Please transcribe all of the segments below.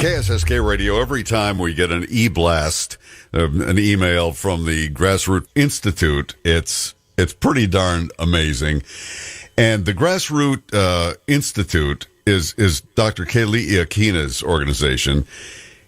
KSSK Radio, every time we get an e-blast, an email from the Grassroots Institute, it's pretty darn amazing. And the Grassroots Institute is Dr. Keli Iakina's organization.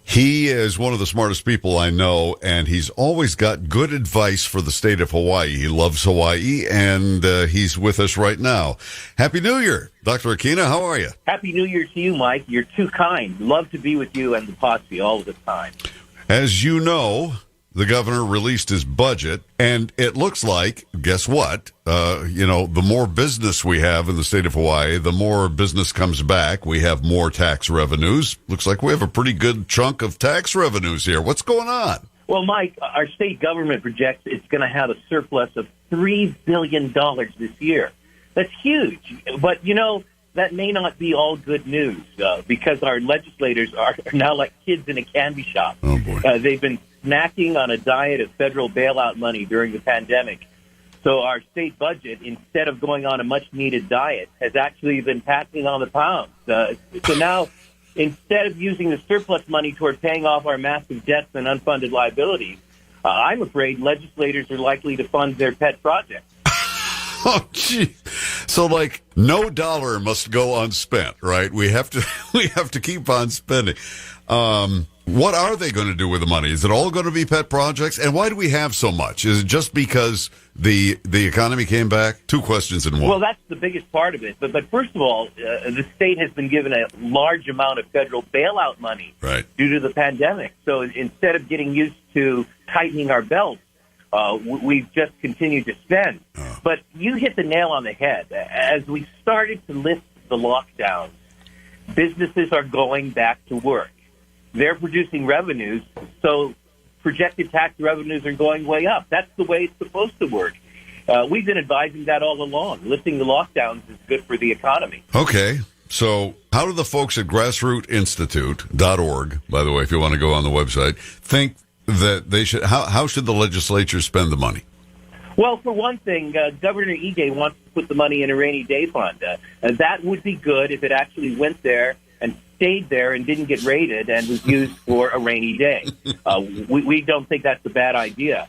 He is one of the smartest people I know, and he's always got good advice for the state of Hawaii. He loves Hawaii, and he's with us right now. Happy New Year, Dr. Iakina. How are you? Happy New Year to you, Mike. You're too kind. Love to be with you and the posse all the time. As you know, the governor released his budget, and it looks like, guess what? The more business we have in the state of Hawaii, the more business comes back. We have more tax revenues. Looks like we have a pretty good chunk of tax revenues here. What's going on? Well, Mike, our state government projects it's going to have a surplus of $3 billion this year. That's huge. But, that may not be all good news because our legislators are now like kids in a candy shop. Oh, boy. They've been snacking on a diet of federal bailout money during the pandemic. So our state budget, instead of going on a much-needed diet, has actually been passing on the pounds. So now, instead of using the surplus money toward paying off our massive debts and unfunded liabilities, I'm afraid legislators are likely to fund their pet projects. Oh, gee. So, no dollar must go unspent, right? We have to keep on spending. What are they going to do with the money? Is it all going to be pet projects? And why do we have so much? Is it just because the economy came back? Two questions in one. Well, that's the biggest part of it. But first of all, the state has been given a large amount of federal bailout money due to the pandemic. So instead of getting used to tightening our belts, we've just continued to spend. But you hit the nail on the head. As we started to lift the lockdowns, businesses are going back to work. They're producing revenues, so projected tax revenues are going way up. That's the way it's supposed to work. We've been advising that all along. Lifting the lockdowns is good for the economy. Okay. So how do the folks at grassrootinstitute.org, by the way, if you want to go on the website, think that they should, how should the legislature spend the money? Well, for one thing, Governor Ige wants to put the money in a rainy day fund. That would be good if it actually went there and stayed there and didn't get raided and was used for a rainy day. We don't think that's a bad idea.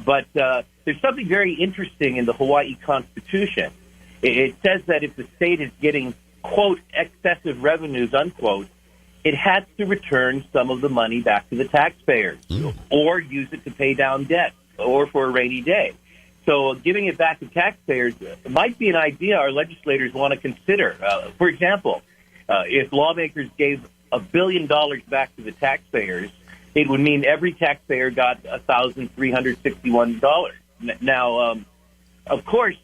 But there's something very interesting in the Hawaii Constitution. It says that if the state is getting, quote, excessive revenues, unquote, it has to return some of the money back to the taxpayers or use it to pay down debt or for a rainy day. So giving it back to taxpayers might be an idea our legislators want to consider. For example, if lawmakers gave $1 billion back to the taxpayers, it would mean every taxpayer got $1,361. Now, of course,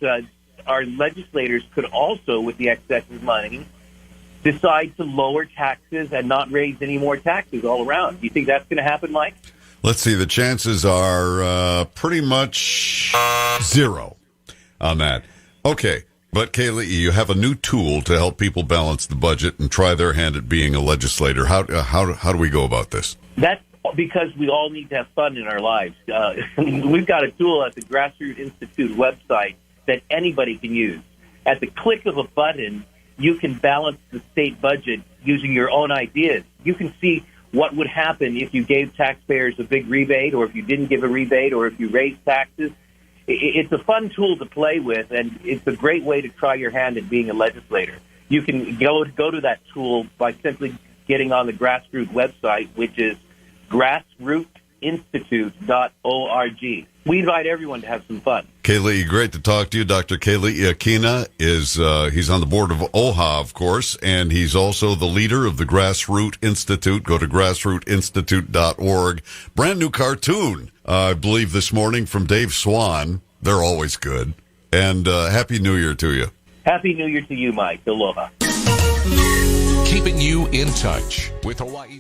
our legislators could also, with the excessive money, decide to lower taxes and not raise any more taxes all around. Do you think that's going to happen, Mike? Let's see. The chances are pretty much zero on that. Okay. But, Kaylee, you have a new tool to help people balance the budget and try their hand at being a legislator. How do we go about this? That's because we all need to have fun in our lives. We've got a tool at the Grassroots Institute website that anybody can use. At the click of a button, you can balance the state budget using your own ideas. You can see what would happen if you gave taxpayers a big rebate or if you didn't give a rebate or if you raised taxes. It's a fun tool to play with, and it's a great way to try your hand at being a legislator. You can go to that tool by simply getting on the Grassroots website, which is grassrootinstitute.org. We invite everyone to have some fun. Kaylee, great to talk to you. Dr. Keli Iakina he's on the board of OHA, of course, and he's also the leader of the Grassroots Institute. Go to grassrootinstitute.org. Brand new cartoon, I believe, this morning from Dave Swan. They're always good. And Happy New Year to you. Happy New Year to you, Mike. Aloha. Keeping you in touch with Hawaii.